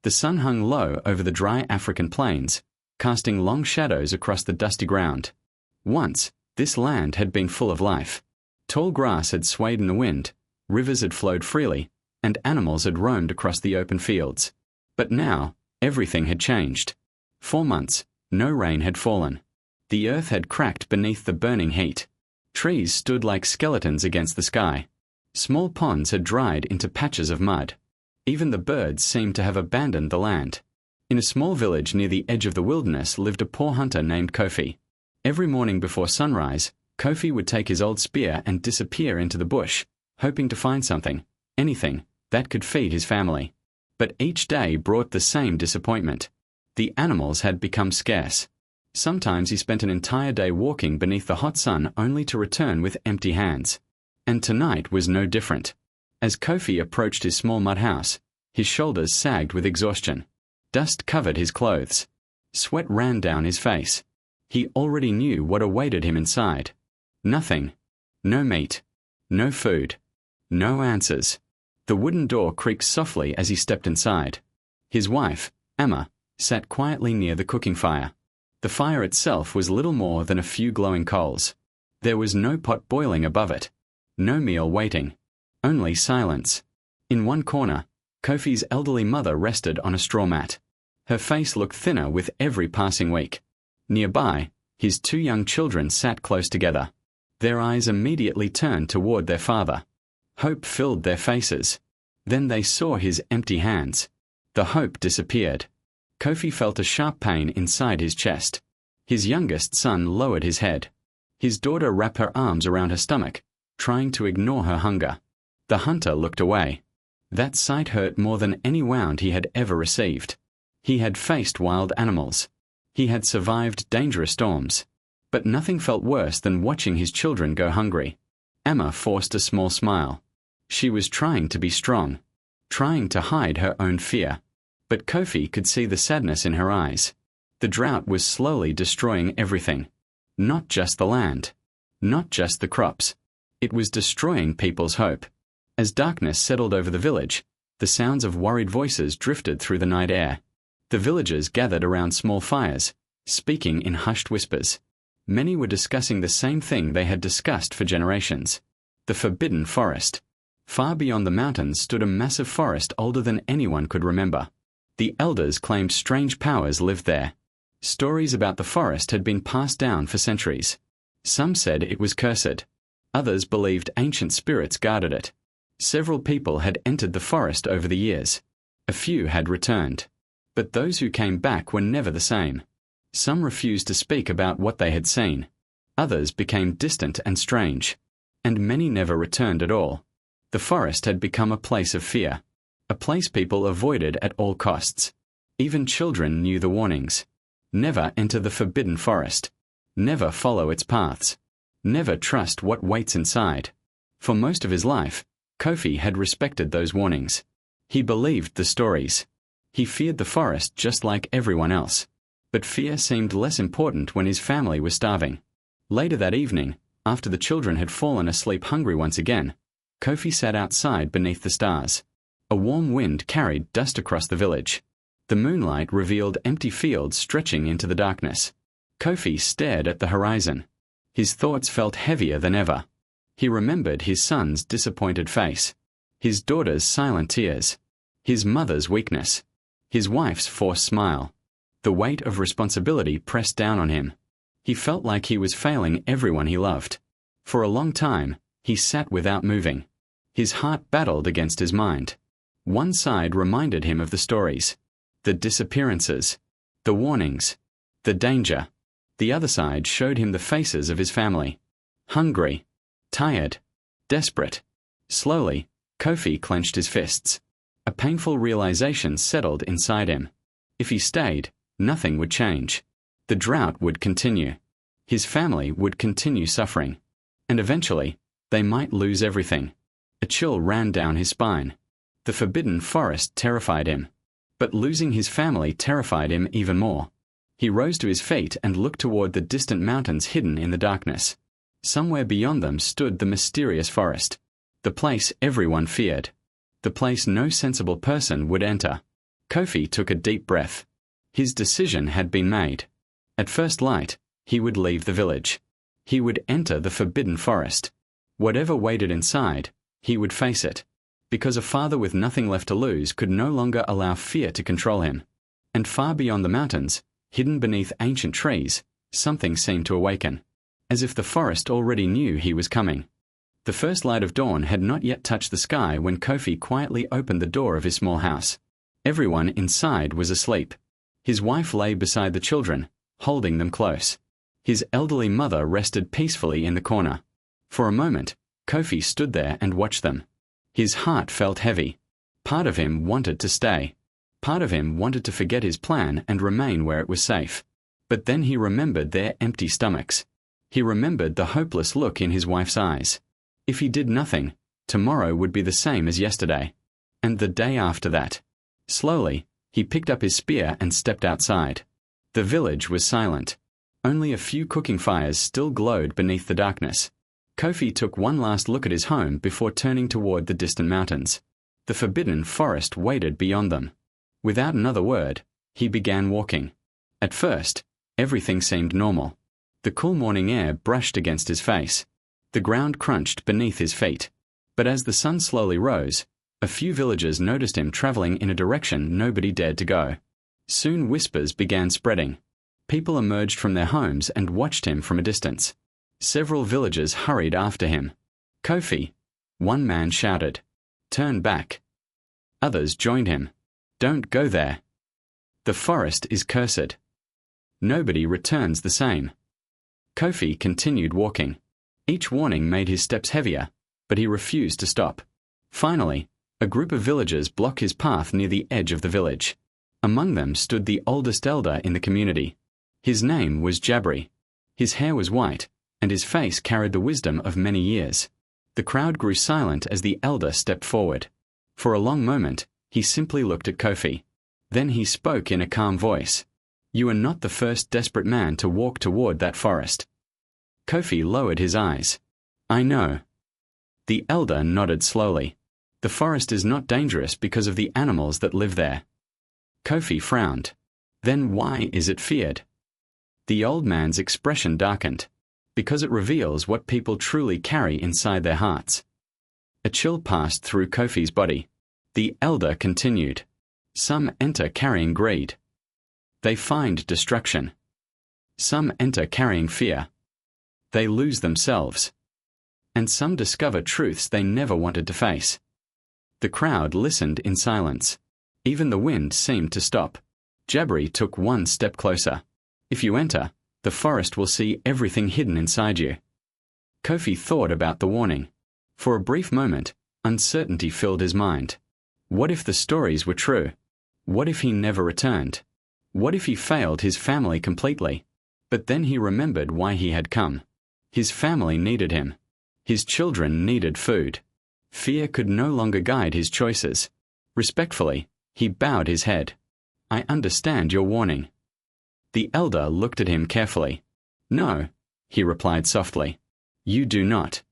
The sun hung low over the dry African plains, casting long shadows across the dusty ground. Once, this land had been full of life. Tall grass had swayed in the wind, rivers had flowed freely, and animals had roamed across the open fields. But now, everything had changed. For months, no rain had fallen. The earth had cracked beneath the burning heat. Trees stood like skeletons against the sky. Small ponds had dried into patches of mud. Even the birds seemed to have abandoned the land. In a small village near the edge of the wilderness lived a poor hunter named Kofi. Every morning before sunrise, Kofi would take his old spear and disappear into the bush, hoping to find something, anything, that could feed his family. But each day brought the same disappointment. The animals had become scarce. Sometimes he spent an entire day walking beneath the hot sun only to return with empty hands. And tonight was no different. As Kofi approached his small mud house, his shoulders sagged with exhaustion. Dust covered his clothes. Sweat ran down his face. He already knew what awaited him inside. Nothing. No meat. No food. No answers. The wooden door creaked softly as he stepped inside. His wife, Emma, sat quietly near the cooking fire. The fire itself was little more than a few glowing coals. There was no pot boiling above it. No meal waiting. Only silence. In one corner, Kofi's elderly mother rested on a straw mat. Her face looked thinner with every passing week. Nearby, his two young children sat close together. Their eyes immediately turned toward their father. Hope filled their faces. Then they saw his empty hands. The hope disappeared. Kofi felt a sharp pain inside his chest. His youngest son lowered his head. His daughter wrapped her arms around her stomach, trying to ignore her hunger. The hunter looked away. That sight hurt more than any wound he had ever received. He had faced wild animals. He had survived dangerous storms. But nothing felt worse than watching his children go hungry. Emma forced a small smile. She was trying to be strong, trying to hide her own fear. But Kofi could see the sadness in her eyes. The drought was slowly destroying everything. Not just the land. Not just the crops. It was destroying people's hope. As darkness settled over the village, the sounds of worried voices drifted through the night air. The villagers gathered around small fires, speaking in hushed whispers. Many were discussing the same thing they had discussed for generations: the forbidden forest. Far beyond the mountains stood a massive forest older than anyone could remember. The elders claimed strange powers lived there. Stories about the forest had been passed down for centuries. Some said it was cursed. Others believed ancient spirits guarded it. Several people had entered the forest over the years. A few had returned. But those who came back were never the same. Some refused to speak about what they had seen. Others became distant and strange. And many never returned at all. The forest had become a place of fear. A place people avoided at all costs. Even children knew the warnings. Never enter the forbidden forest. Never follow its paths. Never trust what waits inside. For most of his life, Kofi had respected those warnings. He believed the stories. He feared the forest just like everyone else. But fear seemed less important when his family was starving. Later that evening, after the children had fallen asleep hungry once again, Kofi sat outside beneath the stars. A warm wind carried dust across the village. The moonlight revealed empty fields stretching into the darkness. Kofi stared at the horizon. His thoughts felt heavier than ever. He remembered his son's disappointed face, his daughter's silent tears, his mother's weakness, his wife's forced smile. The weight of responsibility pressed down on him. He felt like he was failing everyone he loved. For a long time, he sat without moving. His heart battled against his mind. One side reminded him of the stories, the disappearances, the warnings, the danger. The other side showed him the faces of his family. Hungry, tired, desperate. Slowly, Kofi clenched his fists. A painful realization settled inside him. If he stayed, nothing would change. The drought would continue. His family would continue suffering. And eventually, they might lose everything. A chill ran down his spine. The forbidden forest terrified him. But losing his family terrified him even more. He rose to his feet and looked toward the distant mountains hidden in the darkness. Somewhere beyond them stood the mysterious forest. The place everyone feared. The place no sensible person would enter. Kofi took a deep breath. His decision had been made. At first light, he would leave the village. He would enter the forbidden forest. Whatever waited inside, he would face it. Because a father with nothing left to lose could no longer allow fear to control him. And far beyond the mountains, hidden beneath ancient trees, something seemed to awaken, as if the forest already knew he was coming. The first light of dawn had not yet touched the sky when Kofi quietly opened the door of his small house. Everyone inside was asleep. His wife lay beside the children, holding them close. His elderly mother rested peacefully in the corner. For a moment, Kofi stood there and watched them. His heart felt heavy. Part of him wanted to stay. Part of him wanted to forget his plan and remain where it was safe. But then he remembered their empty stomachs. He remembered the hopeless look in his wife's eyes. If he did nothing, tomorrow would be the same as yesterday. And the day after that. Slowly, he picked up his spear and stepped outside. The village was silent. Only a few cooking fires still glowed beneath the darkness. Kofi took one last look at his home before turning toward the distant mountains. The forbidden forest waited beyond them. Without another word, he began walking. At first, everything seemed normal. The cool morning air brushed against his face. The ground crunched beneath his feet. But as the sun slowly rose, a few villagers noticed him traveling in a direction nobody dared to go. Soon whispers began spreading. People emerged from their homes and watched him from a distance. Several villagers hurried after him. "Kofi," one man shouted. "Turn back." Others joined him. "Don't go there. The forest is cursed. Nobody returns the same." Kofi continued walking. Each warning made his steps heavier, but he refused to stop. Finally, a group of villagers blocked his path near the edge of the village. Among them stood the oldest elder in the community. His name was Jabri. His hair was white, and his face carried the wisdom of many years. The crowd grew silent as the elder stepped forward. For a long moment, he simply looked at Kofi. Then he spoke in a calm voice. "You are not the first desperate man to walk toward that forest." Kofi lowered his eyes. "I know." The elder nodded slowly. "The forest is not dangerous because of the animals that live there." Kofi frowned. "Then why is it feared?" The old man's expression darkened. "Because it reveals what people truly carry inside their hearts." A chill passed through Kofi's body. The elder continued. "Some enter carrying greed. They find destruction. Some enter carrying fear. They lose themselves. And some discover truths they never wanted to face." The crowd listened in silence. Even the wind seemed to stop. Jabri took one step closer. "If you enter, the forest will see everything hidden inside you." Kofi thought about the warning. For a brief moment, uncertainty filled his mind. What if the stories were true? What if he never returned? What if he failed his family completely? But then he remembered why he had come. His family needed him. His children needed food. Fear could no longer guide his choices. Respectfully, he bowed his head. "I understand your warning." The elder looked at him carefully. "No," he replied softly. "You do not."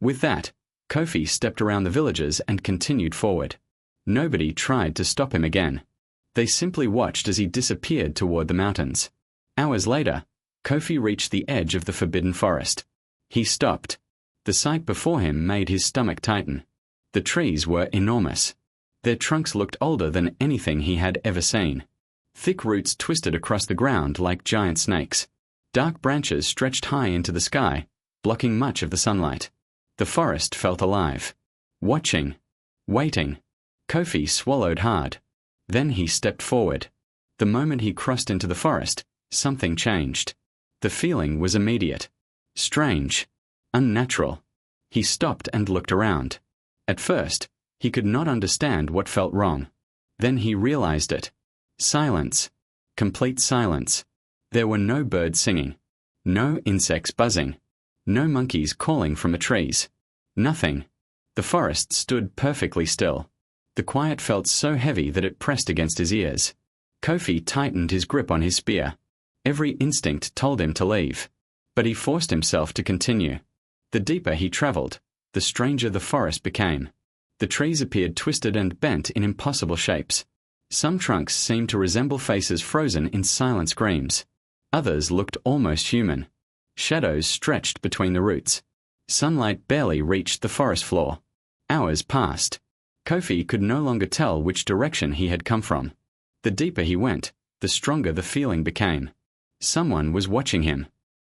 With that, Kofi stepped around the villagers and continued forward. Nobody tried to stop him again. They simply watched as he disappeared toward the mountains. Hours later, Kofi reached the edge of the forbidden forest. He stopped. The sight before him made his stomach tighten. The trees were enormous. Their trunks looked older than anything he had ever seen. Thick roots twisted across the ground like giant snakes. Dark branches stretched high into the sky, blocking much of the sunlight. The forest felt alive. Watching. Waiting. Kofi swallowed hard. Then he stepped forward. The moment he crossed into the forest, something changed. The feeling was immediate. Strange. Unnatural. He stopped and looked around. At first, he could not understand what felt wrong. Then he realized it. Silence. Complete silence. There were no birds singing. No insects buzzing. No monkeys calling from the trees. Nothing. The forest stood perfectly still. The quiet felt so heavy that it pressed against his ears. Kofi tightened his grip on his spear. Every instinct told him to leave. But he forced himself to continue. The deeper he traveled, the stranger the forest became. The trees appeared twisted and bent in impossible shapes. Some trunks seemed to resemble faces frozen in silent screams. Others looked almost human. Shadows stretched between the roots. Sunlight barely reached the forest floor. Hours passed. Kofi could no longer tell which direction he had come from. The deeper he went, the stronger the feeling became. Someone was watching him.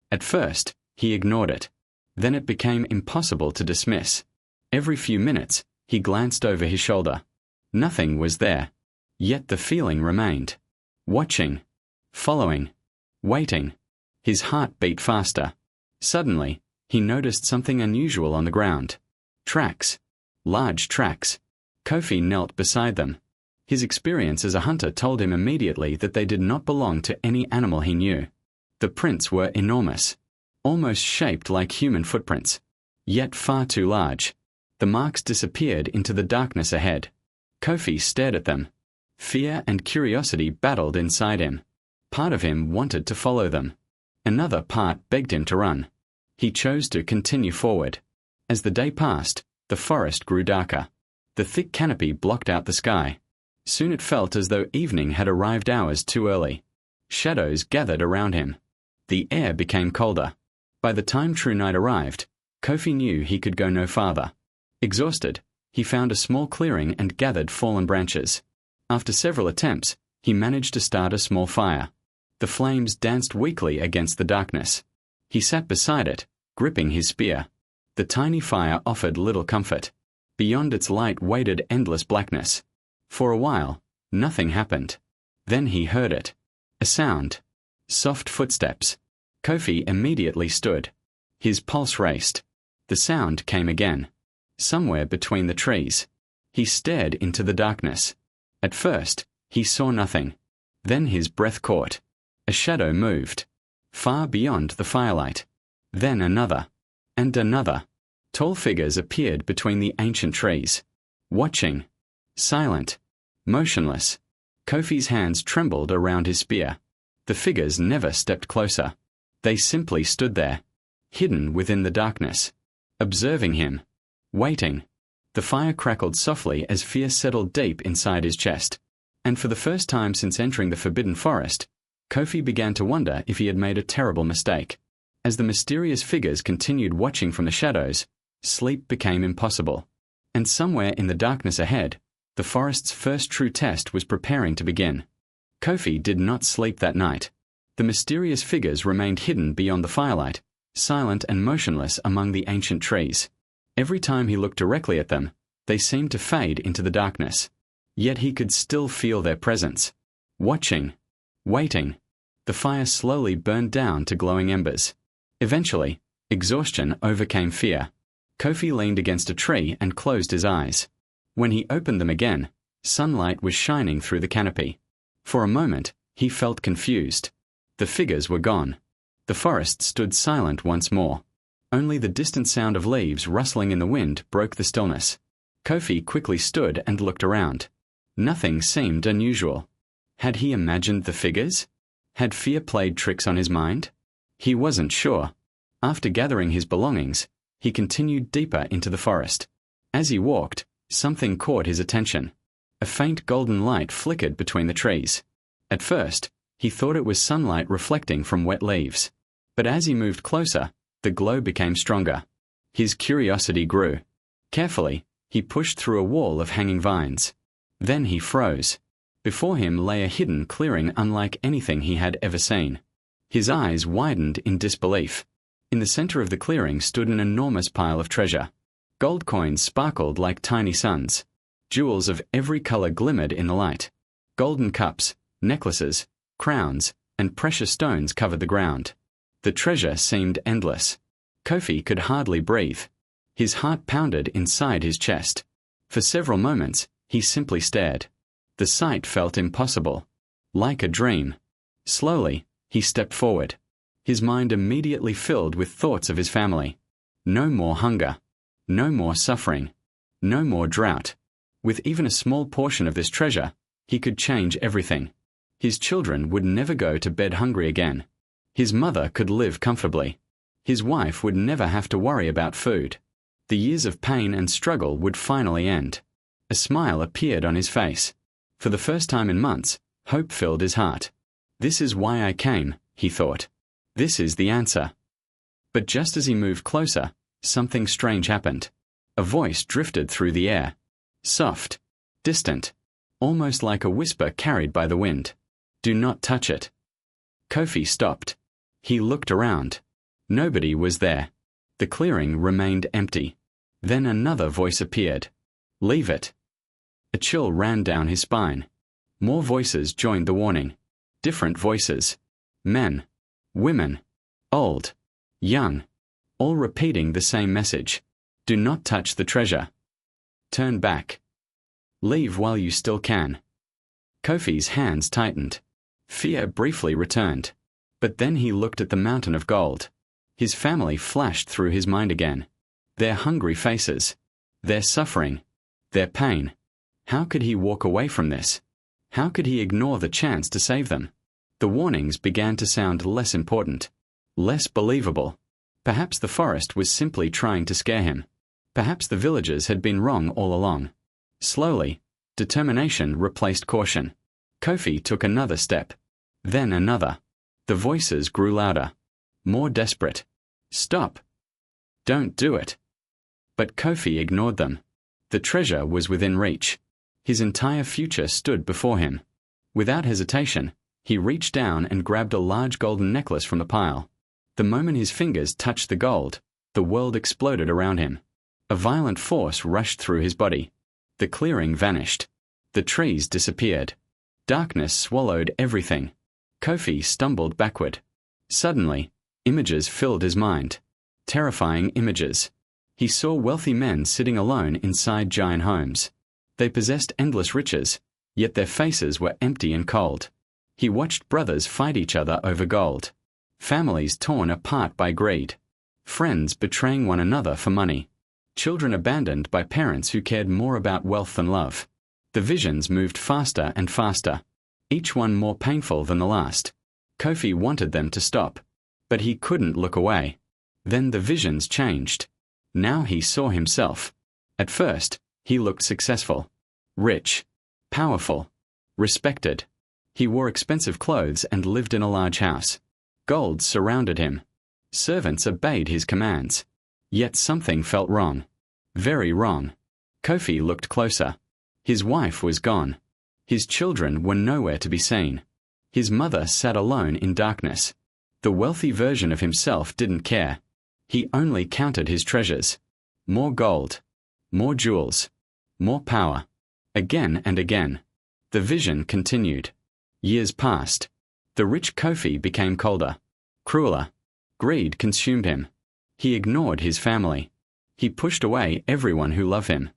At first, he ignored it. Then it became impossible to dismiss. Every few minutes, he glanced over his shoulder. Nothing was there. Yet the feeling remained. Watching. Following. Waiting. His heart beat faster. Suddenly, he noticed something unusual on the ground. Tracks. Large tracks. Kofi knelt beside them. His experience as a hunter told him immediately that they did not belong to any animal he knew. The prints were enormous, almost shaped like human footprints, yet far too large. The marks disappeared into the darkness ahead. Kofi stared at them. Fear and curiosity battled inside him. Part of him wanted to follow them. Another part begged him to run. He chose to continue forward. As the day passed, the forest grew darker. The thick canopy blocked out the sky. Soon it felt as though evening had arrived hours too early. Shadows gathered around him. The air became colder. By the time true night arrived, Kofi knew he could go no farther. Exhausted, he found a small clearing and gathered fallen branches. After several attempts, he managed to start a small fire. The flames danced weakly against the darkness. He sat beside it, gripping his spear. The tiny fire offered little comfort. Beyond its light waited endless blackness. For a while, nothing happened. Then he heard it. A sound. Soft footsteps. Kofi immediately stood. His pulse raced. The sound came again. Somewhere between the trees. He stared into the darkness. At first, he saw nothing. Then his breath caught. A shadow moved. Far beyond the firelight. Then another. And another. Tall figures appeared between the ancient trees. Watching. Silent. Motionless. Kofi's hands trembled around his spear. The figures never stepped closer. They simply stood there, hidden within the darkness, observing him, waiting. The fire crackled softly as fear settled deep inside his chest. And for the first time since entering the forbidden forest, Kofi began to wonder if he had made a terrible mistake. As the mysterious figures continued watching from the shadows, sleep became impossible. And somewhere in the darkness ahead, the forest's first true test was preparing to begin. Kofi did not sleep that night. The mysterious figures remained hidden beyond the firelight, silent and motionless among the ancient trees. Every time he looked directly at them, they seemed to fade into the darkness. Yet he could still feel their presence. Watching. Waiting. The fire slowly burned down to glowing embers. Eventually, exhaustion overcame fear. Kofi leaned against a tree and closed his eyes. When he opened them again, sunlight was shining through the canopy. For a moment, he felt confused. The figures were gone. The forest stood silent once more. Only the distant sound of leaves rustling in the wind broke the stillness. Kofi quickly stood and looked around. Nothing seemed unusual. Had he imagined the figures? Had fear played tricks on his mind? He wasn't sure. After gathering his belongings, he continued deeper into the forest. As he walked, something caught his attention. A faint golden light flickered between the trees. At first, he thought it was sunlight reflecting from wet leaves. But as he moved closer, the glow became stronger. His curiosity grew. Carefully, he pushed through a wall of hanging vines. Then he froze. Before him lay a hidden clearing unlike anything he had ever seen. His eyes widened in disbelief. In the center of the clearing stood an enormous pile of treasure. Gold coins sparkled like tiny suns. Jewels of every color glimmered in the light. Golden cups, necklaces, crowns, and precious stones covered the ground. The treasure seemed endless. Kofi could hardly breathe. His heart pounded inside his chest. For several moments, he simply stared. The sight felt impossible. Like a dream. Slowly, he stepped forward. His mind immediately filled with thoughts of his family. No more hunger. No more suffering. No more drought. With even a small portion of this treasure, he could change everything. His children would never go to bed hungry again. His mother could live comfortably. His wife would never have to worry about food. The years of pain and struggle would finally end. A smile appeared on his face. For the first time in months, hope filled his heart. This is why I came, he thought. This is the answer. But just as he moved closer, something strange happened. A voice drifted through the air. Soft, distant, almost like a whisper carried by the wind. Do not touch it. Kofi stopped. He looked around. Nobody was there. The clearing remained empty. Then another voice appeared. Leave it. A chill ran down his spine. More voices joined the warning. Different voices. Men, women, old, young, all repeating the same message. Do not touch the treasure. Turn back. Leave while you still can. Kofi's hands tightened. Fear briefly returned. But then he looked at the mountain of gold. His family flashed through his mind again. Their hungry faces. Their suffering. Their pain. How could he walk away from this? How could he ignore the chance to save them? The warnings began to sound less important. Less believable. Perhaps the forest was simply trying to scare him. Perhaps the villagers had been wrong all along. Slowly, determination replaced caution. Kofi took another step. Then another. The voices grew louder. More desperate. Stop. Don't do it. But Kofi ignored them. The treasure was within reach. His entire future stood before him. Without hesitation, he reached down and grabbed a large golden necklace from the pile. The moment his fingers touched the gold, the world exploded around him. A violent force rushed through his body. The clearing vanished. The trees disappeared. Darkness swallowed everything. Kofi stumbled backward. Suddenly, images filled his mind. Terrifying images. He saw wealthy men sitting alone inside giant homes. They possessed endless riches, yet their faces were empty and cold. He watched brothers fight each other over gold. Families torn apart by greed. Friends betraying one another for money. Children abandoned by parents who cared more about wealth than love. The visions moved faster and faster, each one more painful than the last. Kofi wanted them to stop, but he couldn't look away. Then the visions changed. Now he saw himself. At first, he looked successful, rich, powerful, respected. He wore expensive clothes and lived in a large house. Gold surrounded him. Servants obeyed his commands. Yet something felt wrong. Very wrong. Kofi looked closer. His wife was gone. His children were nowhere to be seen. His mother sat alone in darkness. The wealthy version of himself didn't care. He only counted his treasures. More gold. More jewels. More power. Again and again. The vision continued. Years passed. The rich Kofi became colder. Crueler. Greed consumed him. He ignored his family. He pushed away everyone who loved him.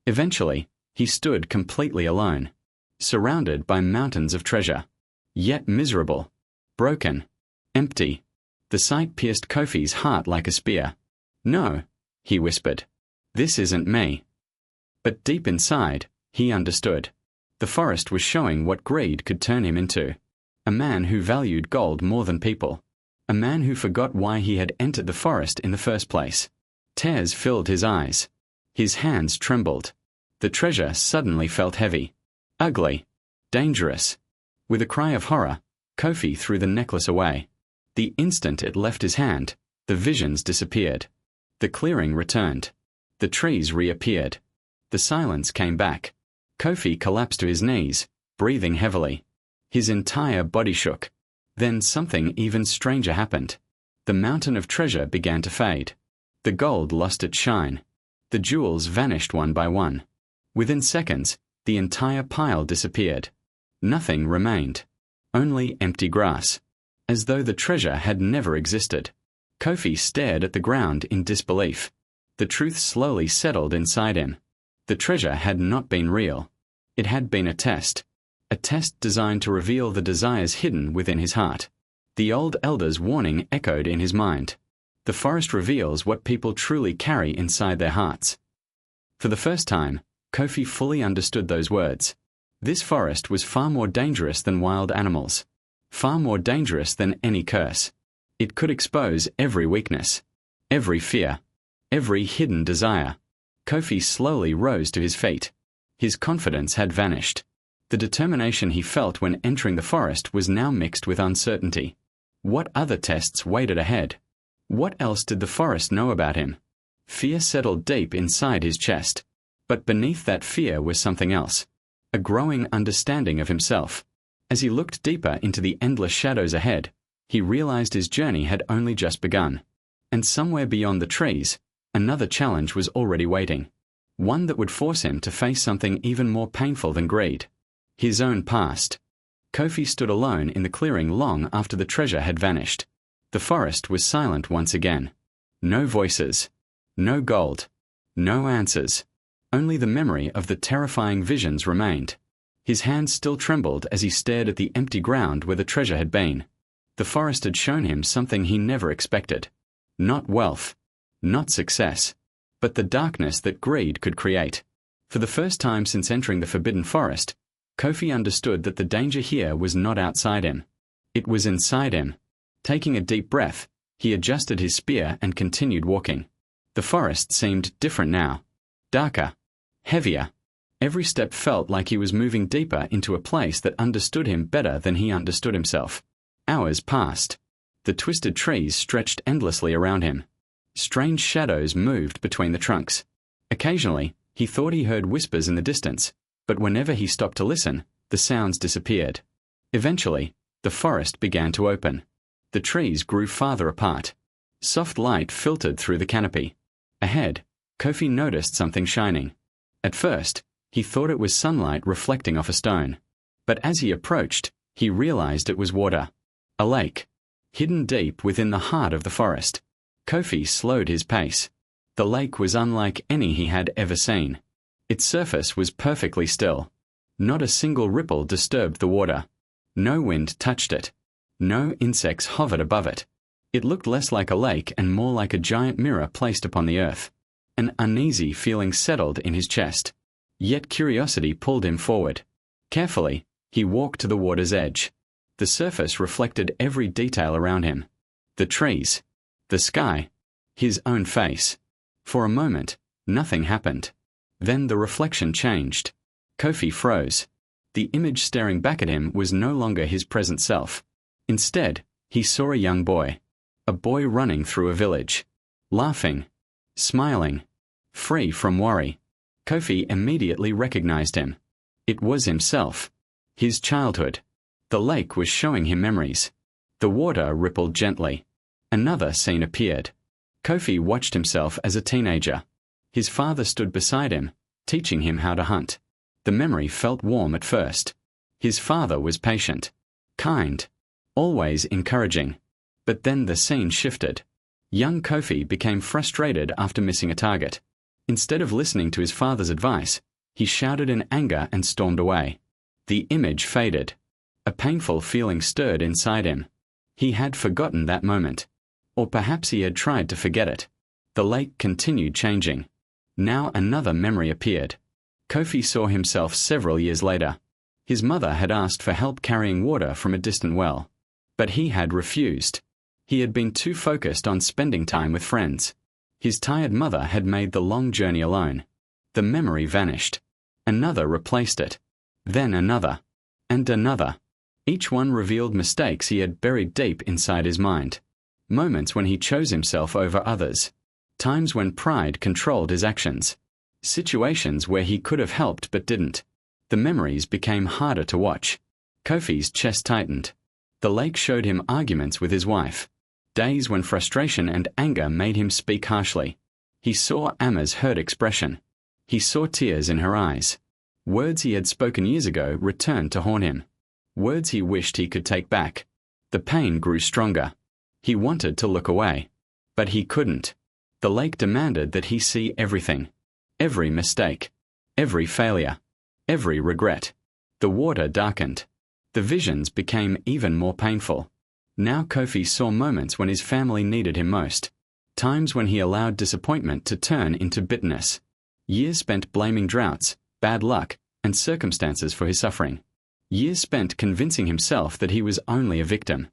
Eventually, he stood completely alone, surrounded by mountains of treasure, yet miserable, broken, empty. The sight pierced Kofi's heart like a spear. No, he whispered. This isn't me. But deep inside, he understood. The forest was showing what greed could turn him into. A man who valued gold more than people. A man who forgot why he had entered the forest in the first place. Tears filled his eyes. His hands trembled. The treasure suddenly felt heavy. Ugly. Dangerous. With a cry of horror, Kofi threw the necklace away. The instant it left his hand, the visions disappeared. The clearing returned. The trees reappeared. The silence came back. Kofi collapsed to his knees, breathing heavily. His entire body shook. Then something even stranger happened. The mountain of treasure began to fade. The gold lost its shine. The jewels vanished one by one. Within seconds, the entire pile disappeared. Nothing remained. Only empty grass. As though the treasure had never existed. Kofi stared at the ground in disbelief. The truth slowly settled inside him. The treasure had not been real. It had been a test. A test designed to reveal the desires hidden within his heart. The old elder's warning echoed in his mind. The forest reveals what people truly carry inside their hearts. For the first time, Kofi fully understood those words. This forest was far more dangerous than wild animals. Far more dangerous than any curse. It could expose every weakness, every fear, every hidden desire. Kofi slowly rose to his feet. His confidence had vanished. The determination he felt when entering the forest was now mixed with uncertainty. What other tests waited ahead? What else did the forest know about him? Fear settled deep inside his chest. But beneath that fear was something else. A growing understanding of himself. As he looked deeper into the endless shadows ahead, he realized his journey had only just begun. And somewhere beyond the trees, another challenge was already waiting. One that would force him to face something even more painful than greed. His own past. Kofi stood alone in the clearing long after the treasure had vanished. The forest was silent once again. No voices. No gold. No answers. Only the memory of the terrifying visions remained. His hands still trembled as he stared at the empty ground where the treasure had been. The forest had shown him something he never expected. Not wealth. Not success. But the darkness that greed could create. For the first time since entering the forbidden forest, Kofi understood that the danger here was not outside him. It was inside him. Taking a deep breath, he adjusted his spear and continued walking. The forest seemed different now. Darker. Heavier. Every step felt like he was moving deeper into a place that understood him better than he understood himself. Hours passed. The twisted trees stretched endlessly around him. Strange shadows moved between the trunks. Occasionally, he thought he heard whispers in the distance, but whenever he stopped to listen, the sounds disappeared. Eventually, the forest began to open. The trees grew farther apart. Soft light filtered through the canopy. Ahead, Kofi noticed something shining. At first, he thought it was sunlight reflecting off a stone. But as he approached, he realized it was water. A lake. Hidden deep within the heart of the forest. Kofi slowed his pace. The lake was unlike any he had ever seen. Its surface was perfectly still. Not a single ripple disturbed the water. No wind touched it. No insects hovered above it. It looked less like a lake and more like a giant mirror placed upon the earth. An uneasy feeling settled in his chest. Yet curiosity pulled him forward. Carefully, he walked to the water's edge. The surface reflected every detail around him. The trees. The sky. His own face. For a moment, nothing happened. Then the reflection changed. Kofi froze. The image staring back at him was no longer his present self. Instead, he saw a young boy. A boy running through a village. Laughing. Smiling. Free from worry. Kofi immediately recognized him. It was himself. His childhood. The lake was showing him memories. The water rippled gently. Another scene appeared. Kofi watched himself as a teenager. His father stood beside him, teaching him how to hunt. The memory felt warm at first. His father was patient. Kind. Always encouraging. But then the scene shifted. Young Kofi became frustrated after missing a target. Instead of listening to his father's advice, he shouted in anger and stormed away. The image faded. A painful feeling stirred inside him. He had forgotten that moment. Or perhaps he had tried to forget it. The lake continued changing. Now another memory appeared. Kofi saw himself several years later. His mother had asked for help carrying water from a distant well. But he had refused. He had been too focused on spending time with friends. His tired mother had made the long journey alone. The memory vanished. Another replaced it. Then another. And another. Each one revealed mistakes he had buried deep inside his mind. Moments when he chose himself over others. Times when pride controlled his actions. Situations where he could have helped but didn't. The memories became harder to watch. Kofi's chest tightened. The lake showed him arguments with his wife. Days when frustration and anger made him speak harshly. He saw Amma's hurt expression. He saw tears in her eyes. Words he had spoken years ago returned to haunt him. Words he wished he could take back. The pain grew stronger. He wanted to look away. But he couldn't. The lake demanded that he see everything. Every mistake. Every failure. Every regret. The water darkened. The visions became even more painful. Now Kofi saw moments when his family needed him most. Times when he allowed disappointment to turn into bitterness. Years spent blaming droughts, bad luck, and circumstances for his suffering. Years spent convincing himself that he was only a victim.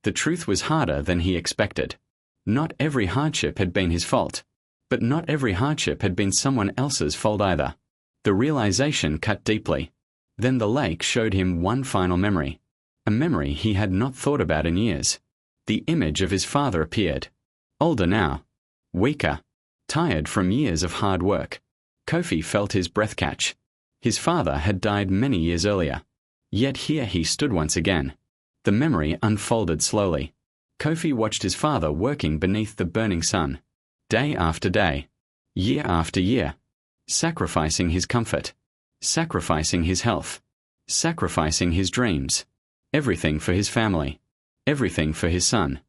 The truth was harder than he expected. Not every hardship had been his fault. But not every hardship had been someone else's fault either. The realization cut deeply. Then the lake showed him one final memory, a memory he had not thought about in years. The image of his father appeared. Older now, weaker, tired from years of hard work. Kofi felt his breath catch. His father had died many years earlier. Yet here he stood once again. The memory unfolded slowly. Kofi watched his father working beneath the burning sun, day after day, year after year, sacrificing his comfort, sacrificing his health, sacrificing his dreams, everything for his family, everything for his son.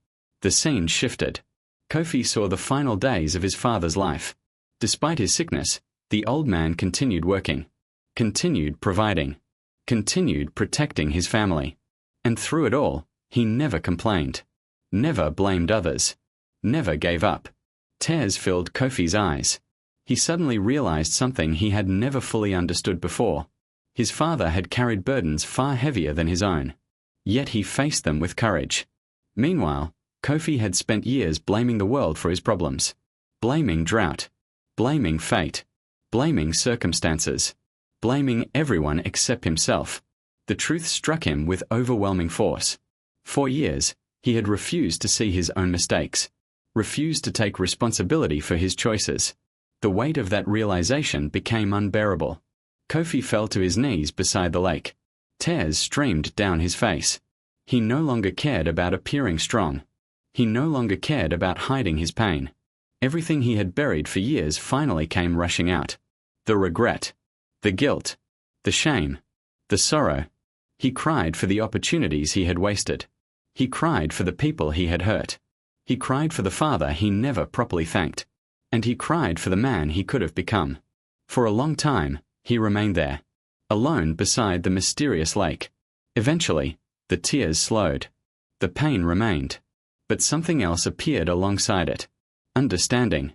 The scene shifted. Kofi saw the final days of his father's life. Despite his sickness, the old man continued working, continued providing, continued protecting his family. And through it all, he never complained, never blamed others, never gave up. Tears filled Kofi's eyes. He suddenly realized something he had never fully understood before. His father had carried burdens far heavier than his own. Yet he faced them with courage. Meanwhile, Kofi had spent years blaming the world for his problems. Blaming drought. Blaming fate. Blaming circumstances. Blaming everyone except himself. The truth struck him with overwhelming force. For years, he had refused to see his own mistakes. Refused to take responsibility for his choices. The weight of that realization became unbearable. Kofi fell to his knees beside the lake. Tears streamed down his face. He no longer cared about appearing strong. He no longer cared about hiding his pain. Everything he had buried for years finally came rushing out. The regret, the guilt, the shame, the sorrow. He cried for the opportunities he had wasted. He cried for the people he had hurt. He cried for the father he never properly thanked. And he cried for the man he could have become. For a long time, he remained there, alone beside the mysterious lake. Eventually, the tears slowed. The pain remained. But something else appeared alongside it. Understanding.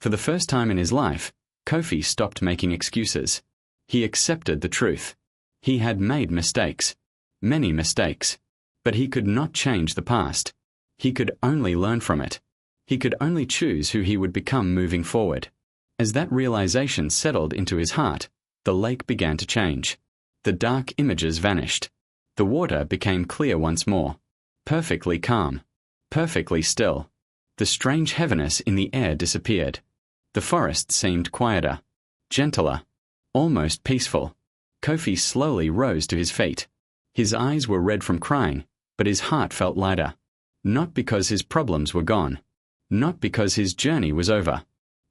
For the first time in his life, Kofi stopped making excuses. He accepted the truth. He had made mistakes. Many mistakes. But he could not change the past. He could only learn from it. He could only choose who he would become moving forward. As that realization settled into his heart, the lake began to change. The dark images vanished. The water became clear once more. Perfectly calm. Perfectly still. The strange heaviness in the air disappeared. The forest seemed quieter, gentler, almost peaceful. Kofi slowly rose to his feet. His eyes were red from crying, but his heart felt lighter. Not because his problems were gone. Not because his journey was over.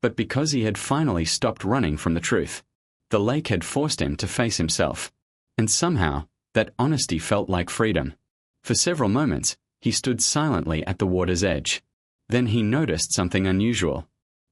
But because he had finally stopped running from the truth. The lake had forced him to face himself. And somehow, that honesty felt like freedom. For several moments, he stood silently at the water's edge. Then he noticed something unusual.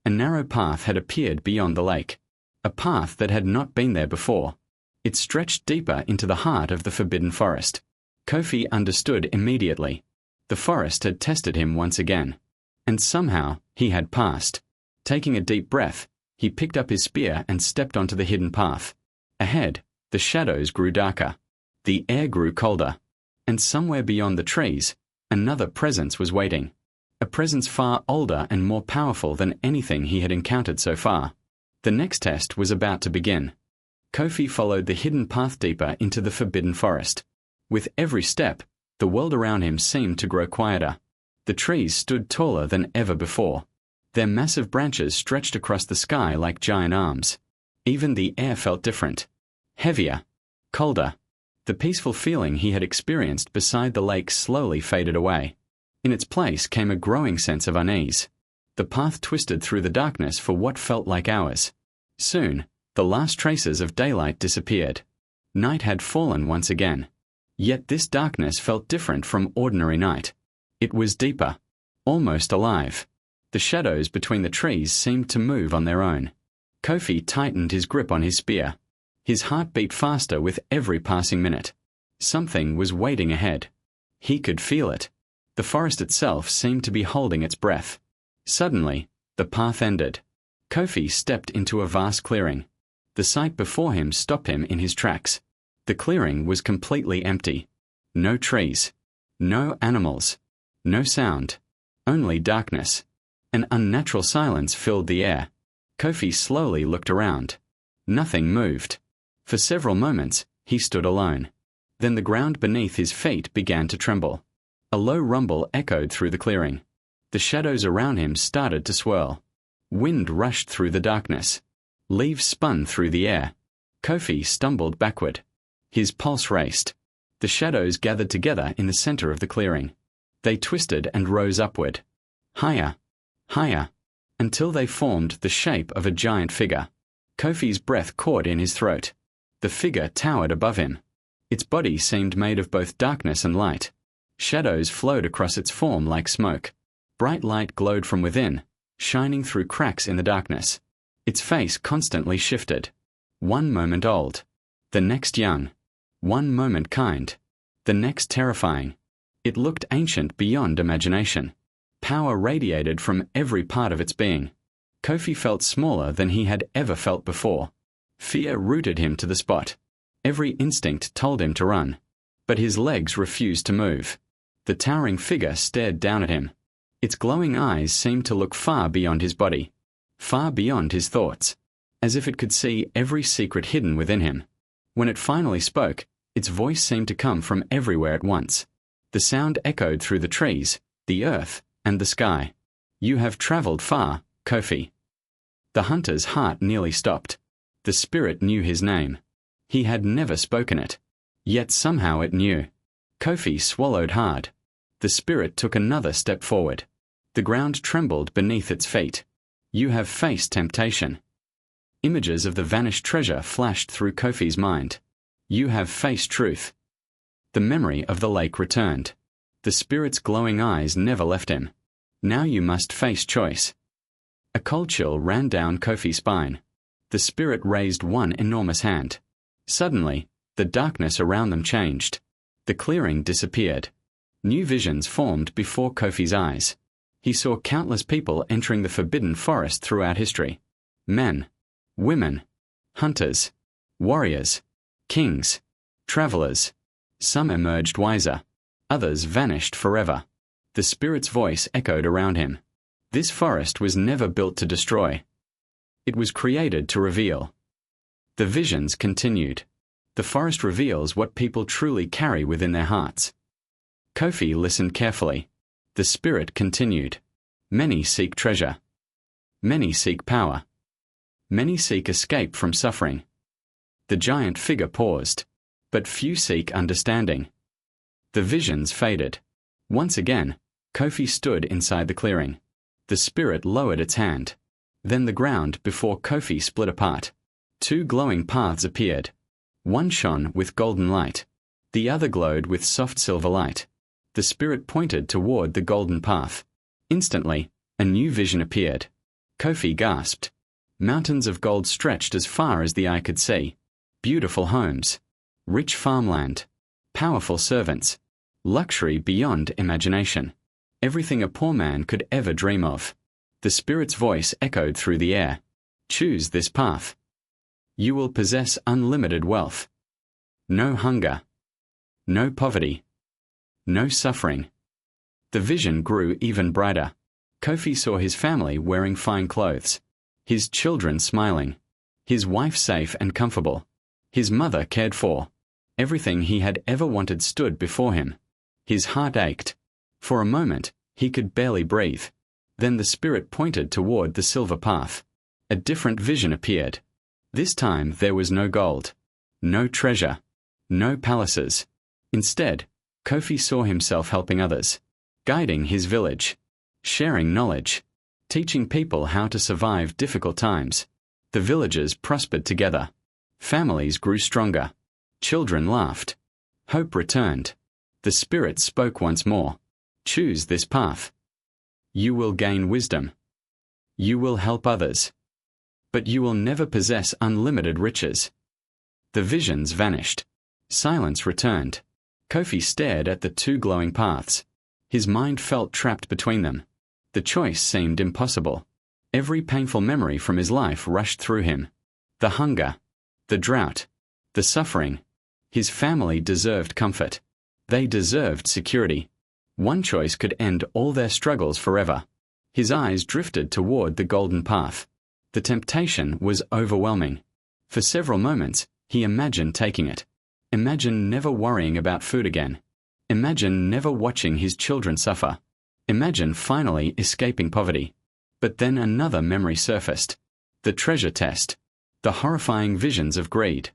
A narrow path had appeared beyond the lake. A path that had not been there before. It stretched deeper into the heart of the forbidden forest. Kofi understood immediately. The forest had tested him once again. And somehow, he had passed. Taking a deep breath, he picked up his spear and stepped onto the hidden path. Ahead, the shadows grew darker. The air grew colder. And somewhere beyond the trees, another presence was waiting. A presence far older and more powerful than anything he had encountered so far. The next test was about to begin. Kofi followed the hidden path deeper into the forbidden forest. With every step, the world around him seemed to grow quieter. The trees stood taller than ever before. Their massive branches stretched across the sky like giant arms. Even the air felt different. Heavier. Colder. The peaceful feeling he had experienced beside the lake slowly faded away. In its place came a growing sense of unease. The path twisted through the darkness for what felt like hours. Soon, the last traces of daylight disappeared. Night had fallen once again. Yet this darkness felt different from ordinary night. It was deeper, almost alive. The shadows between the trees seemed to move on their own. Kofi tightened his grip on his spear. His heart beat faster with every passing minute. Something was waiting ahead. He could feel it. The forest itself seemed to be holding its breath. Suddenly, the path ended. Kofi stepped into a vast clearing. The sight before him stopped him in his tracks. The clearing was completely empty. No trees. No animals. No sound. Only darkness. An unnatural silence filled the air. Kofi slowly looked around. Nothing moved. For several moments, He stood alone. Then the ground beneath his feet began to tremble. A low rumble echoed through the clearing. The shadows around him started to swirl. Wind rushed through the darkness. Leaves spun through the air. Kofi stumbled backward. His pulse raced. The shadows gathered together in the center of the clearing. They twisted and rose upward. Higher, higher, until they formed the shape of a giant figure. Kofi's breath caught in his throat. The figure towered above him. Its body seemed made of both darkness and light. Shadows flowed across its form like smoke. Bright light glowed from within, shining through cracks in the darkness. Its face constantly shifted. One moment old, the next young. One moment kind, the next terrifying. It looked ancient beyond imagination. Power radiated from every part of its being. Kofi felt smaller than he had ever felt before. Fear rooted him to the spot. Every instinct told him to run. But his legs refused to move. The towering figure stared down at him. Its glowing eyes seemed to look far beyond his body, far beyond his thoughts, as if it could see every secret hidden within him. When it finally spoke, its voice seemed to come from everywhere at once. The sound echoed through the trees, the earth, and the sky. "You have traveled far, Kofi." The hunter's heart nearly stopped. The spirit knew his name. He had never spoken it. Yet somehow it knew. Kofi swallowed hard. The spirit took another step forward. The ground trembled beneath its feet. "You have faced temptation." Images of the vanished treasure flashed through Kofi's mind. "You have faced truth." The memory of the lake returned. The spirit's glowing eyes never left him. "Now you must face choice." A cold chill ran down Kofi's spine. The spirit raised one enormous hand. Suddenly, the darkness around them changed. The clearing disappeared. New visions formed before Kofi's eyes. He saw countless people entering the forbidden forest throughout history. Men, women, hunters, warriors, kings, travelers. Some emerged wiser. Others vanished forever. The spirit's voice echoed around him. This forest was never built to destroy. It was created to reveal. The visions continued. The forest reveals what people truly carry within their hearts. Kofi listened carefully. The spirit continued. Many seek treasure. Many seek power. Many seek escape from suffering. The giant figure paused. But few seek understanding. The visions faded. Once again, Kofi stood inside the clearing. The spirit lowered its hand. Then the ground before Kofi split apart. Two glowing paths appeared. One shone with golden light. The other glowed with soft silver light. The spirit pointed toward the golden path. Instantly, a new vision appeared. Kofi gasped. Mountains of gold stretched as far as the eye could see. Beautiful homes. Rich farmland. Powerful servants. Luxury beyond imagination. Everything a poor man could ever dream of. The spirit's voice echoed through the air. Choose this path. You will possess unlimited wealth. No hunger. No poverty. No suffering. The vision grew even brighter. Kofi saw his family wearing fine clothes. His children smiling. His wife safe and comfortable. His mother cared for. Everything he had ever wanted stood before him. His heart ached. For a moment, he could barely breathe. Then the spirit pointed toward the silver path. A different vision appeared. This time there was no gold. No treasure. No palaces. Instead, Kofi saw himself helping others. Guiding his village. Sharing knowledge. Teaching people how to survive difficult times. The villagers prospered together. Families grew stronger. Children laughed. Hope returned. The spirit spoke once more. Choose this path. You will gain wisdom. You will help others. But you will never possess unlimited riches. The visions vanished. Silence returned. Kofi stared at the two glowing paths. His mind felt trapped between them. The choice seemed impossible. Every painful memory from his life rushed through him. The hunger. The drought. The suffering. His family deserved comfort. They deserved security. One choice could end all their struggles forever. His eyes drifted toward the golden path. The temptation was overwhelming. For several moments, he imagined taking it. Imagine never worrying about food again. Imagine never watching his children suffer. Imagine finally escaping poverty. But then another memory surfaced. The treasure test. The horrifying visions of greed.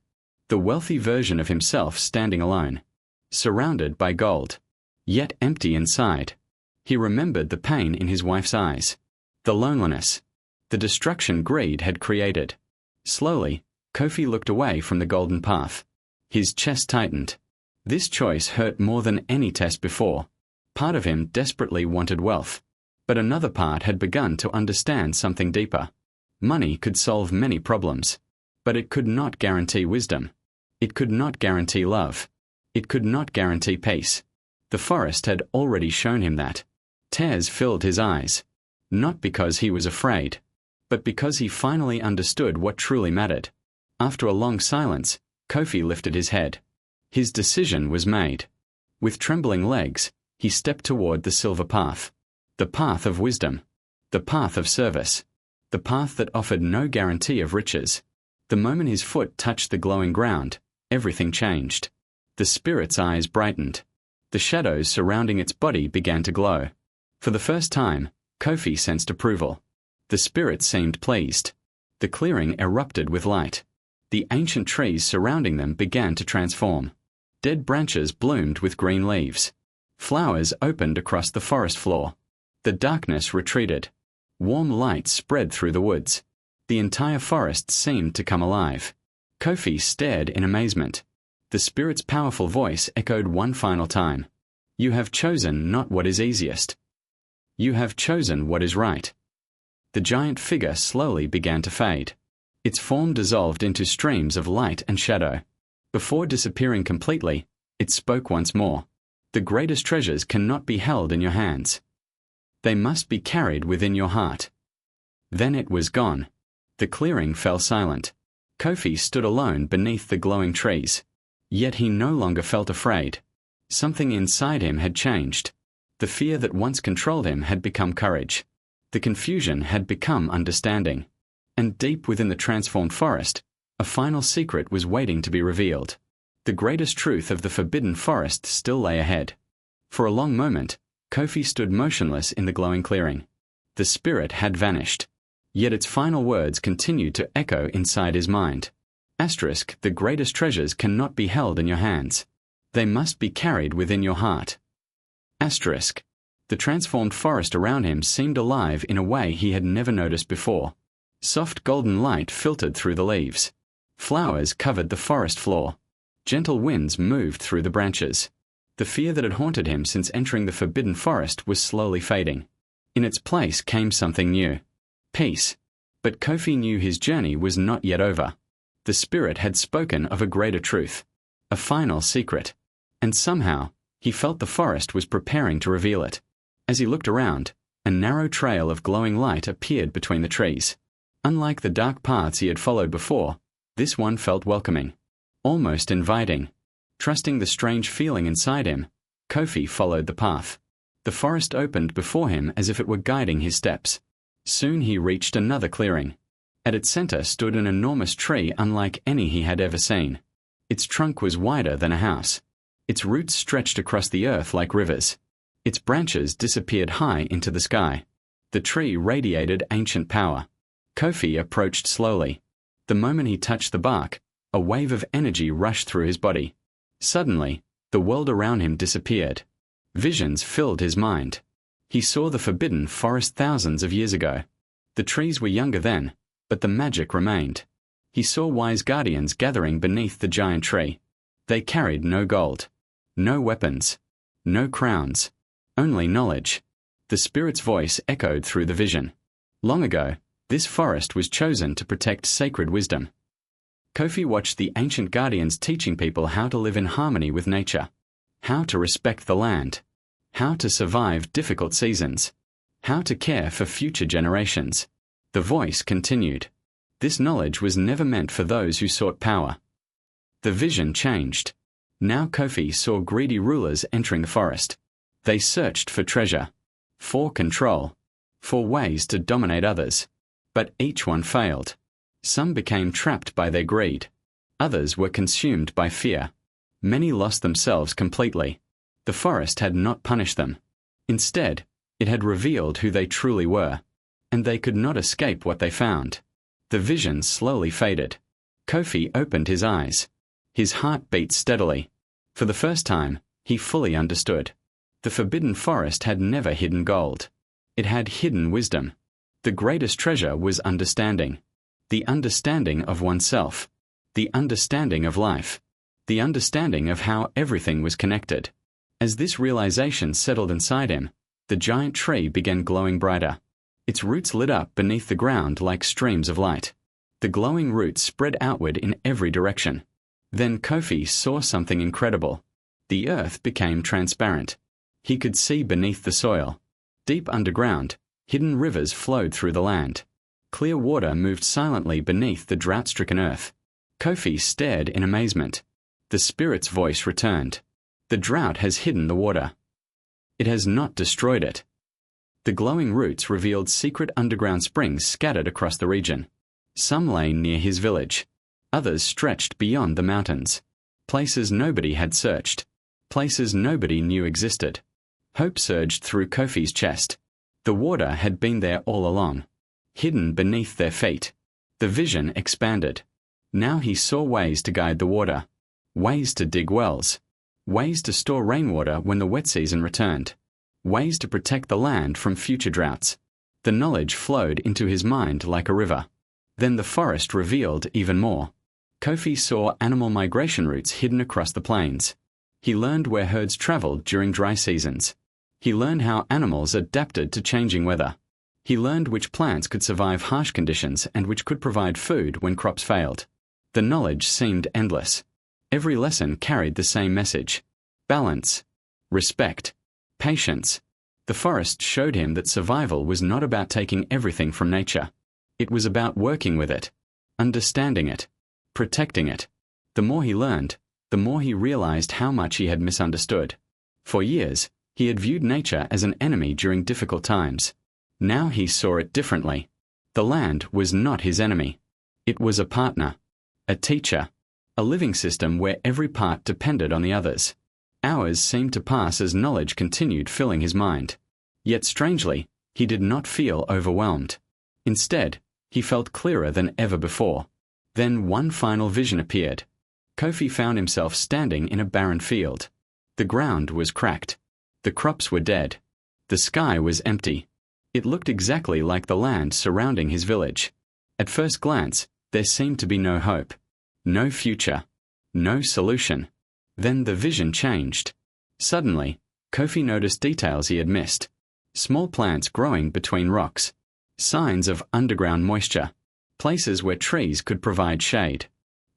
The wealthy version of himself standing alone, surrounded by gold, yet empty inside. He remembered the pain in his wife's eyes, the loneliness, the destruction greed had created. Slowly, Kofi looked away from the golden path. His chest tightened. This choice hurt more than any test before. Part of him desperately wanted wealth, but another part had begun to understand something deeper. Money could solve many problems, but it could not guarantee wisdom. It could not guarantee love. It could not guarantee peace. The forest had already shown him that. Tears filled his eyes, not because he was afraid, but because he finally understood what truly mattered. After a long silence, Kofi lifted his head. His decision was made. With trembling legs, he stepped toward the silver path. The path of wisdom. The path of service. The path that offered no guarantee of riches. The moment his foot touched the glowing ground, everything changed. The spirit's eyes brightened. The shadows surrounding its body began to glow. For the first time, Kofi sensed approval. The spirit seemed pleased. The clearing erupted with light. The ancient trees surrounding them began to transform. Dead branches bloomed with green leaves. Flowers opened across the forest floor. The darkness retreated. Warm light spread through the woods. The entire forest seemed to come alive. Kofi stared in amazement. The spirit's powerful voice echoed one final time. You have chosen not what is easiest. You have chosen what is right. The giant figure slowly began to fade. Its form dissolved into streams of light and shadow. Before disappearing completely, it spoke once more. The greatest treasures cannot be held in your hands. They must be carried within your heart. Then it was gone. The clearing fell silent. Kofi stood alone beneath the glowing trees. Yet he no longer felt afraid. Something inside him had changed. The fear that once controlled him had become courage. The confusion had become understanding. And deep within the transformed forest, a final secret was waiting to be revealed. The greatest truth of the forbidden forest still lay ahead. For a long moment, Kofi stood motionless in the glowing clearing. The spirit had vanished. Yet its final words continued to echo inside his mind. Asterisk, the greatest treasures cannot be held in your hands. They must be carried within your heart. Asterisk. The transformed forest around him seemed alive in a way he had never noticed before. Soft golden light filtered through the leaves. Flowers covered the forest floor. Gentle winds moved through the branches. The fear that had haunted him since entering the forbidden forest was slowly fading. In its place came something new. Peace. But Kofi knew his journey was not yet over. The spirit had spoken of a greater truth. A final secret. And somehow, he felt the forest was preparing to reveal it. As he looked around, a narrow trail of glowing light appeared between the trees. Unlike the dark paths he had followed before, this one felt welcoming, almost inviting. Trusting the strange feeling inside him, Kofi followed the path. The forest opened before him as if it were guiding his steps. Soon he reached another clearing. At its center stood an enormous tree unlike any he had ever seen. Its trunk was wider than a house. Its roots stretched across the earth like rivers. Its branches disappeared high into the sky. The tree radiated ancient power. Kofi approached slowly. The moment he touched the bark, a wave of energy rushed through his body. Suddenly, the world around him disappeared. Visions filled his mind. He saw the forbidden forest thousands of years ago. The trees were younger then, but the magic remained. He saw wise guardians gathering beneath the giant tree. They carried no gold, no weapons, no crowns, only knowledge. The spirit's voice echoed through the vision. Long ago, this forest was chosen to protect sacred wisdom. Kofi watched the ancient guardians teaching people how to live in harmony with nature, how to respect the land, how to survive difficult seasons, how to care for future generations. The voice continued. This knowledge was never meant for those who sought power. The vision changed. Now Kofi saw greedy rulers entering the forest. They searched for treasure, for control, for ways to dominate others. But each one failed. Some became trapped by their greed. Others were consumed by fear. Many lost themselves completely. The forest had not punished them. Instead, it had revealed who they truly were, and they could not escape what they found. The vision slowly faded. Kofi opened his eyes. His heart beat steadily. For the first time, he fully understood. The forbidden forest had never hidden gold. It had hidden wisdom. The greatest treasure was understanding. The understanding of oneself. The understanding of life. The understanding of how everything was connected. As this realization settled inside him, the giant tree began glowing brighter. Its roots lit up beneath the ground like streams of light. The glowing roots spread outward in every direction. Then Kofi saw something incredible. The earth became transparent. He could see beneath the soil. Deep underground, hidden rivers flowed through the land. Clear water moved silently beneath the drought-stricken earth. Kofi stared in amazement. The spirit's voice returned. The drought has hidden the water. It has not destroyed it. The glowing roots revealed secret underground springs scattered across the region. Some lay near his village. Others stretched beyond the mountains. Places nobody had searched. Places nobody knew existed. Hope surged through Kofi's chest. The water had been there all along, hidden beneath their feet. The vision expanded. Now he saw ways to guide the water, ways to dig wells, ways to store rainwater when the wet season returned, ways to protect the land from future droughts. The knowledge flowed into his mind like a river. Then the forest revealed even more. Kofi saw animal migration routes hidden across the plains. He learned where herds traveled during dry seasons. He learned how animals adapted to changing weather. He learned which plants could survive harsh conditions and which could provide food when crops failed. The knowledge seemed endless. Every lesson carried the same message: balance, respect, patience. The forest showed him that survival was not about taking everything from nature. It was about working with it, understanding it, protecting it. The more he learned, the more he realized how much he had misunderstood. For years, he had viewed nature as an enemy during difficult times. Now he saw it differently. The land was not his enemy. It was a partner, a teacher, a living system where every part depended on the others. Hours seemed to pass as knowledge continued filling his mind. Yet strangely, he did not feel overwhelmed. Instead, he felt clearer than ever before. Then one final vision appeared. Kofi found himself standing in a barren field. The ground was cracked. The crops were dead. The sky was empty. It looked exactly like the land surrounding his village. At first glance, there seemed to be no hope, no future, no solution. Then the vision changed. Suddenly, Kofi noticed details he had missed. Small plants growing between rocks. Signs of underground moisture. Places where trees could provide shade.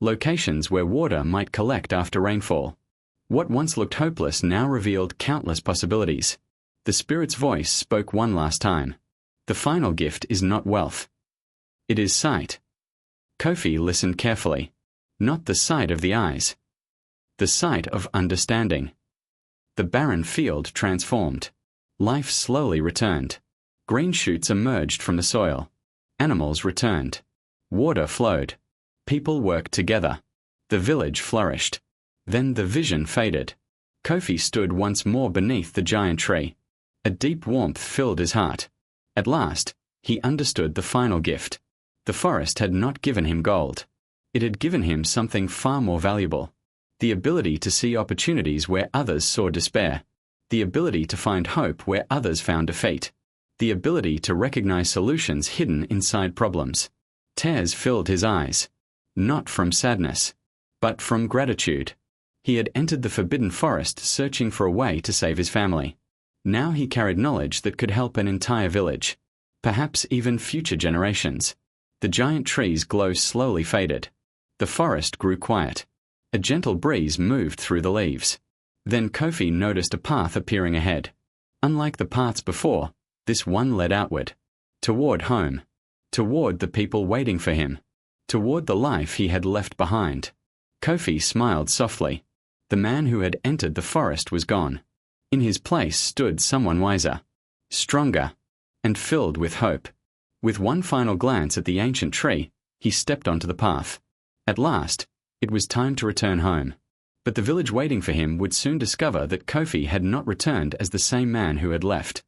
Locations where water might collect after rainfall. What once looked hopeless now revealed countless possibilities. The spirit's voice spoke one last time. The final gift is not wealth. It is sight. Kofi listened carefully. Not the sight of the eyes. The sight of understanding. The barren field transformed. Life slowly returned. Green shoots emerged from the soil. Animals returned. Water flowed. People worked together. The village flourished. Then the vision faded. Kofi stood once more beneath the giant tree. A deep warmth filled his heart. At last, he understood the final gift. The forest had not given him gold. It had given him something far more valuable. The ability to see opportunities where others saw despair. The ability to find hope where others found defeat. The ability to recognize solutions hidden inside problems. Tears filled his eyes. Not from sadness, but from gratitude. He had entered the forbidden forest searching for a way to save his family. Now he carried knowledge that could help an entire village, perhaps even future generations. The giant tree's glow slowly faded. The forest grew quiet. A gentle breeze moved through the leaves. Then Kofi noticed a path appearing ahead. Unlike the paths before, this one led outward, toward home, toward the people waiting for him, toward the life he had left behind. Kofi smiled softly. The man who had entered the forest was gone. In his place stood someone wiser, stronger, and filled with hope. With one final glance at the ancient tree, he stepped onto the path. At last, it was time to return home. But the village waiting for him would soon discover that Kofi had not returned as the same man who had left.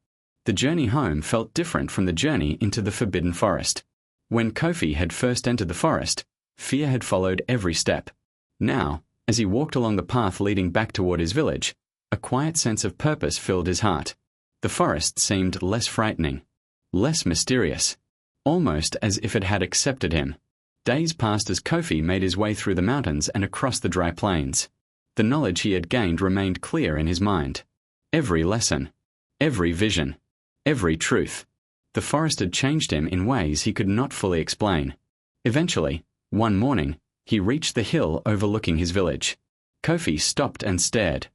The journey home felt different from the journey into the forbidden forest. When Kofi had first entered the forest, fear had followed every step. Now, as he walked along the path leading back toward his village, a quiet sense of purpose filled his heart. The forest seemed less frightening, less mysterious, almost as if it had accepted him. Days passed as Kofi made his way through the mountains and across the dry plains. The knowledge he had gained remained clear in his mind. Every lesson, every vision, every truth. The forest had changed him in ways he could not fully explain. Eventually, one morning, he reached the hill overlooking his village. Kofi stopped and stared.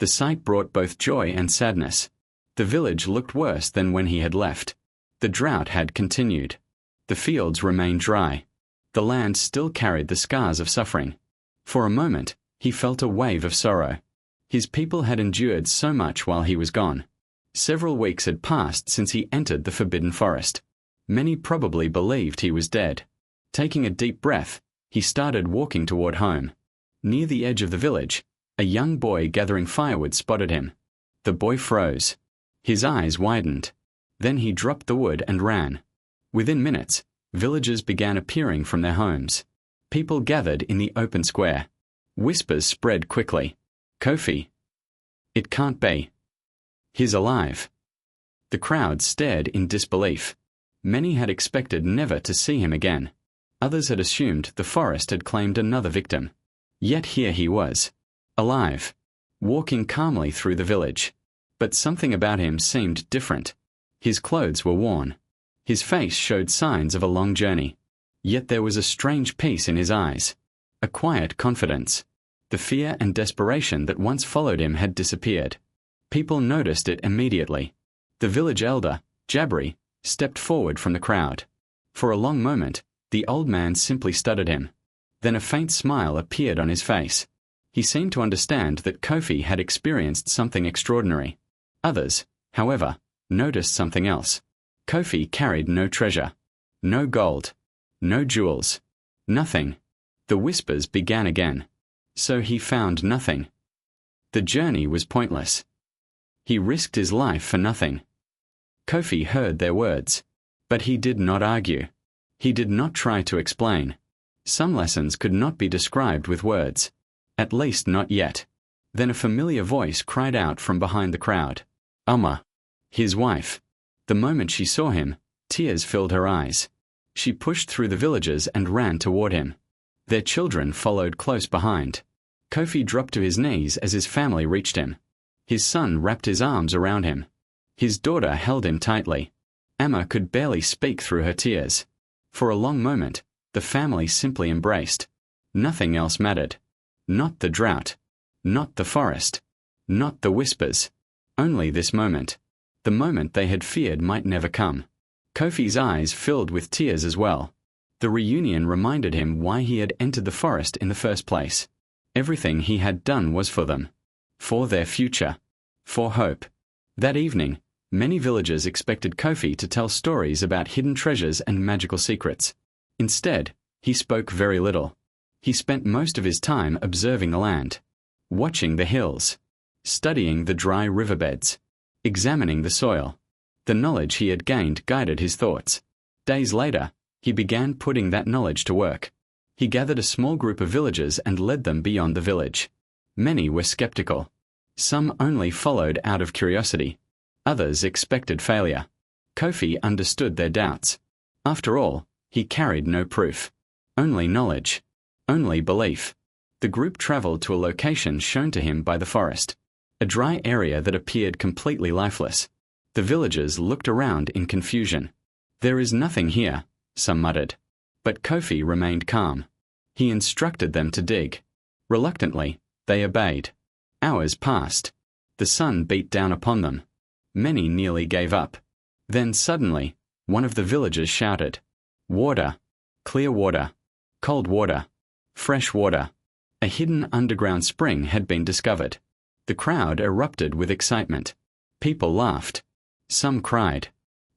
The sight brought both joy and sadness. The village looked worse than when he had left. The drought had continued. The fields remained dry. The land still carried the scars of suffering. For a moment, he felt a wave of sorrow. His people had endured so much while he was gone. Several weeks had passed since he entered the forbidden forest. Many probably believed he was dead. Taking a deep breath, he started walking toward home. Near the edge of the village, a young boy gathering firewood spotted him. The boy froze. His eyes widened. Then he dropped the wood and ran. Within minutes, villagers began appearing from their homes. People gathered in the open square. Whispers spread quickly. Kofi. It can't be. He's alive. The crowd stared in disbelief. Many had expected never to see him again. Others had assumed the forest had claimed another victim. Yet here he was, alive, walking calmly through the village. But something about him seemed different. His clothes were worn. His face showed signs of a long journey. Yet there was a strange peace in his eyes, a quiet confidence. The fear and desperation that once followed him had disappeared. People noticed it immediately. The village elder, Jabri, stepped forward from the crowd. For a long moment, the old man simply studied him. Then a faint smile appeared on his face. He seemed to understand that Kofi had experienced something extraordinary. Others, however, noticed something else. Kofi carried no treasure, no gold, no jewels, nothing. The whispers began again. So he found nothing. The journey was pointless. He risked his life for nothing. Kofi heard their words, but he did not argue. He did not try to explain. Some lessons could not be described with words, at least not yet. Then a familiar voice cried out from behind the crowd. Amma, his wife. The moment she saw him, tears filled her eyes. She pushed through the villagers and ran toward him. Their children followed close behind. Kofi dropped to his knees as his family reached him. His son wrapped his arms around him. His daughter held him tightly. Amma could barely speak through her tears. For a long moment, the family simply embraced. Nothing else mattered. Not the drought. Not the forest. Not the whispers. Only this moment. The moment they had feared might never come. Kofi's eyes filled with tears as well. The reunion reminded him why he had entered the forest in the first place. Everything he had done was for them. For their future. For hope. That evening, many villagers expected Kofi to tell stories about hidden treasures and magical secrets. Instead, he spoke very little. He spent most of his time observing the land, watching the hills, studying the dry riverbeds, examining the soil. The knowledge he had gained guided his thoughts. Days later, he began putting that knowledge to work. He gathered a small group of villagers and led them beyond the village. Many were skeptical. Some only followed out of curiosity. Others expected failure. Kofi understood their doubts. After all, he carried no proof. Only knowledge. Only belief. The group traveled to a location shown to him by the forest. A dry area that appeared completely lifeless. The villagers looked around in confusion. There is nothing here, some muttered. But Kofi remained calm. He instructed them to dig. Reluctantly, they obeyed. Hours passed. The sun beat down upon them. Many nearly gave up. Then suddenly, one of the villagers shouted, "Water! Clear water! Cold water! Fresh water!" A hidden underground spring had been discovered. The crowd erupted with excitement. People laughed. Some cried.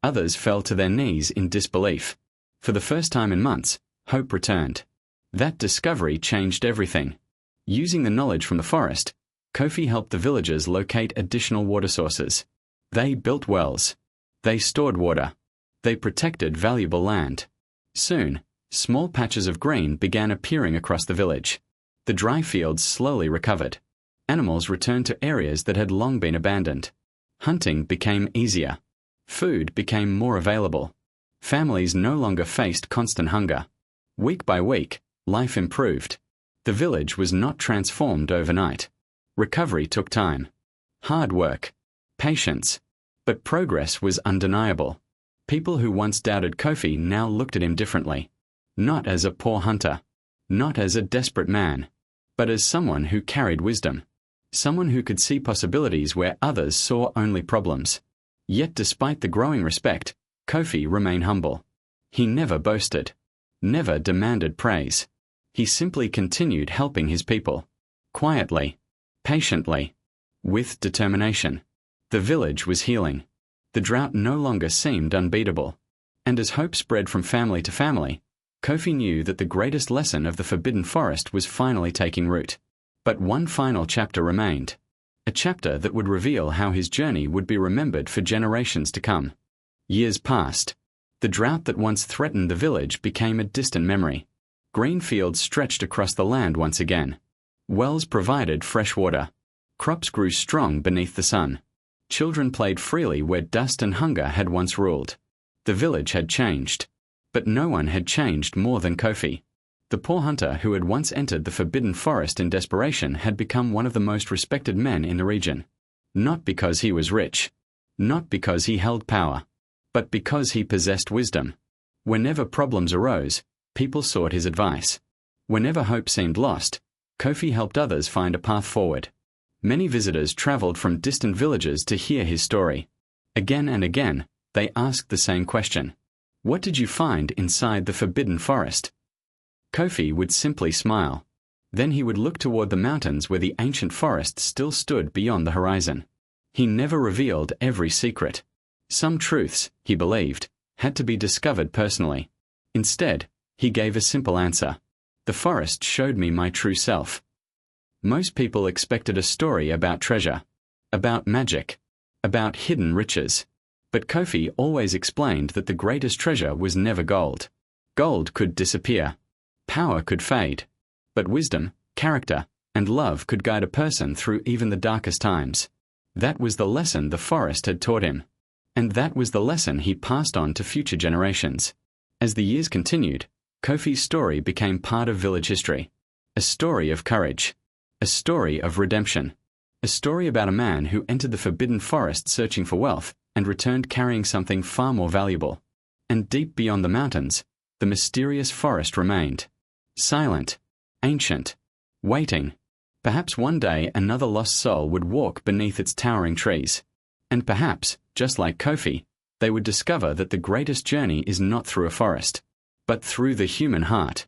Others fell to their knees in disbelief. For the first time in months, hope returned. That discovery changed everything. Using the knowledge from the forest, Kofi helped the villagers locate additional water sources. They built wells. They stored water. They protected valuable land. Soon, small patches of green began appearing across the village. The dry fields slowly recovered. Animals returned to areas that had long been abandoned. Hunting became easier. Food became more available. Families no longer faced constant hunger. Week by week, life improved. The village was not transformed overnight. Recovery took time. Hard work. Patience. But progress was undeniable. People who once doubted Kofi now looked at him differently. Not as a poor hunter. Not as a desperate man. But as someone who carried wisdom. Someone who could see possibilities where others saw only problems. Yet despite the growing respect, Kofi remained humble. He never boasted. Never demanded praise. He simply continued helping his people. Quietly. Patiently. With determination. The village was healing. The drought no longer seemed unbeatable. And as hope spread from family to family, Kofi knew that the greatest lesson of the Forbidden Forest was finally taking root. But one final chapter remained. A chapter that would reveal how his journey would be remembered for generations to come. Years passed. The drought that once threatened the village became a distant memory. Green fields stretched across the land once again. Wells provided fresh water. Crops grew strong beneath the sun. Children played freely where dust and hunger had once ruled. The village had changed. But no one had changed more than Kofi. The poor hunter who had once entered the Forbidden Forest in desperation had become one of the most respected men in the region. Not because he was rich. Not because he held power. But because he possessed wisdom. Whenever problems arose, people sought his advice. Whenever hope seemed lost, Kofi helped others find a path forward. Many visitors traveled from distant villages to hear his story. Again and again, they asked the same question. What did you find inside the Forbidden Forest? Kofi would simply smile. Then he would look toward the mountains where the ancient forest still stood beyond the horizon. He never revealed every secret. Some truths, he believed, had to be discovered personally. Instead, he gave a simple answer. The forest showed me my true self. Most people expected a story about treasure, about magic, about hidden riches. But Kofi always explained that the greatest treasure was never gold. Gold could disappear. Power could fade. But wisdom, character, and love could guide a person through even the darkest times. That was the lesson the forest had taught him. And that was the lesson he passed on to future generations. As the years continued, Kofi's story became part of village history. A story of courage. A story of redemption. A story about a man who entered the Forbidden Forest searching for wealth and returned carrying something far more valuable. And deep beyond the mountains, the mysterious forest remained. Silent. Ancient. Waiting. Perhaps one day another lost soul would walk beneath its towering trees. And perhaps, just like Kofi, they would discover that the greatest journey is not through a forest, but through the human heart.